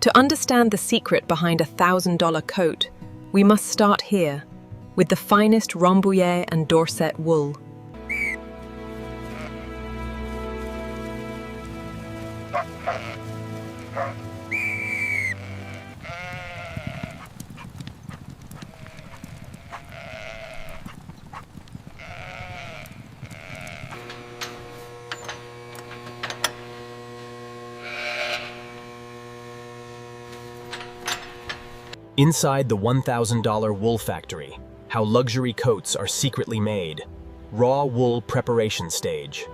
To understand the secret behind a $1,000 coat, we must start here, with the finest Rambouillet and Dorset wool. Inside the $1,000 wool factory, how luxury coats are secretly made. Raw wool preparation stage.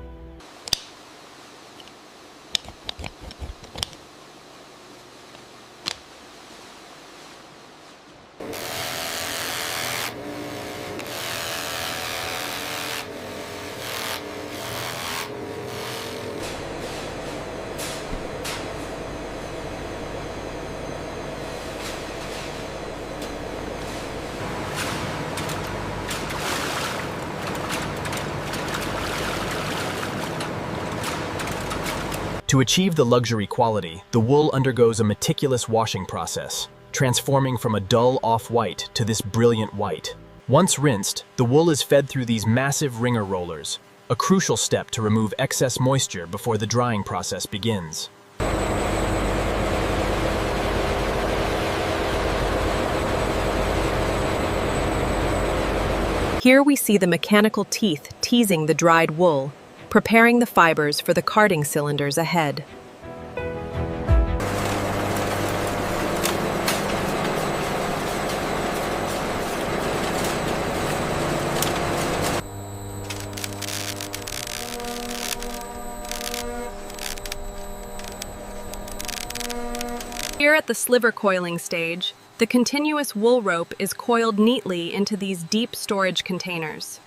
To achieve the luxury quality, the wool undergoes a meticulous washing process, transforming from a dull off-white to this brilliant white. Once rinsed, the wool is fed through these massive wringer rollers, a crucial step to remove excess moisture before the drying process begins. Here we see the mechanical teeth teasing the dried wool, preparing the fibers for the carding cylinders ahead. Here at the sliver coiling stage, the continuous wool rope is coiled neatly into these deep storage containers.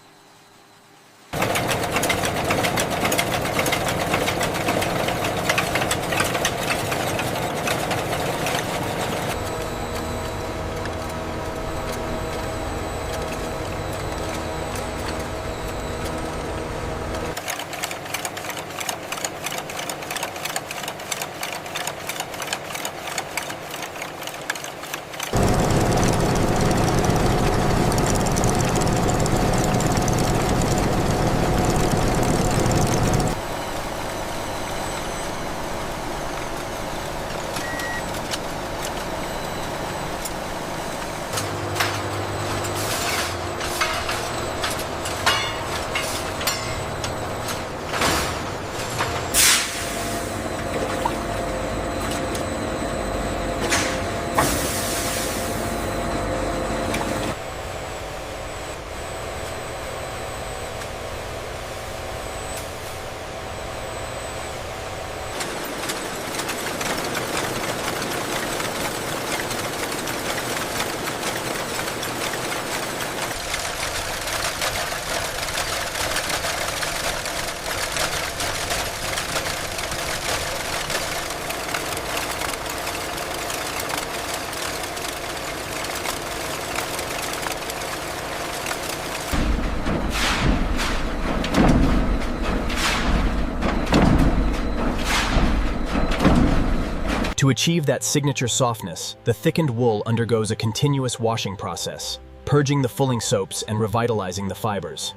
To achieve that signature softness, the thickened wool undergoes a continuous washing process, purging the fulling soaps and revitalizing the fibers.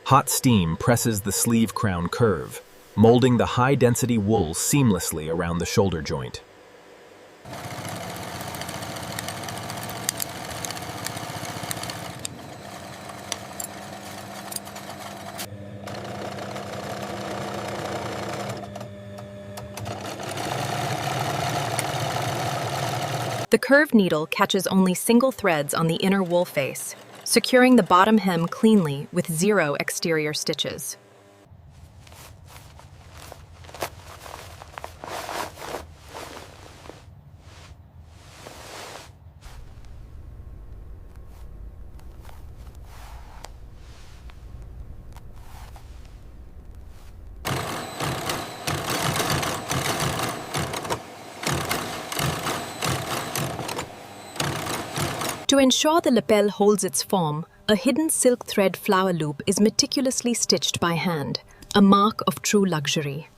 Hot steam presses the sleeve crown curve, molding the high-density wool seamlessly around the shoulder joint. The curved needle catches only single threads on the inner wool face, securing the bottom hem cleanly with 0 exterior stitches. To ensure the lapel holds its form, a hidden silk thread flower loop is meticulously stitched by hand, a mark of true luxury.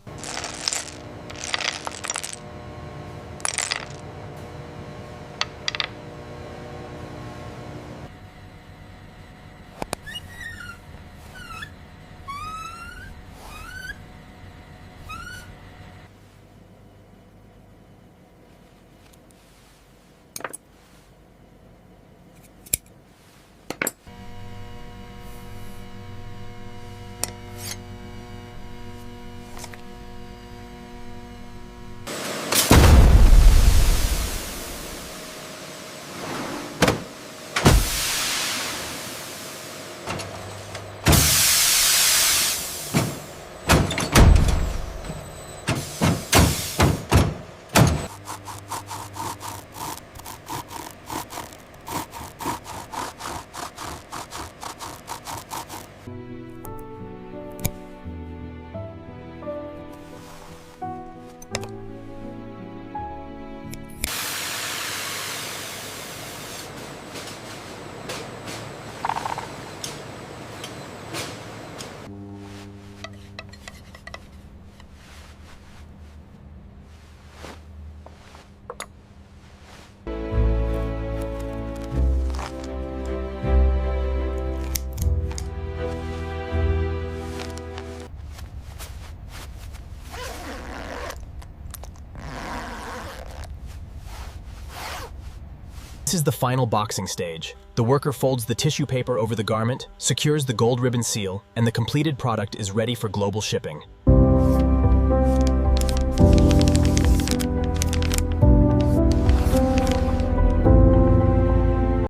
This is the final boxing stage. The worker folds the tissue paper over the garment, secures the gold ribbon seal, and the completed product is ready for global shipping.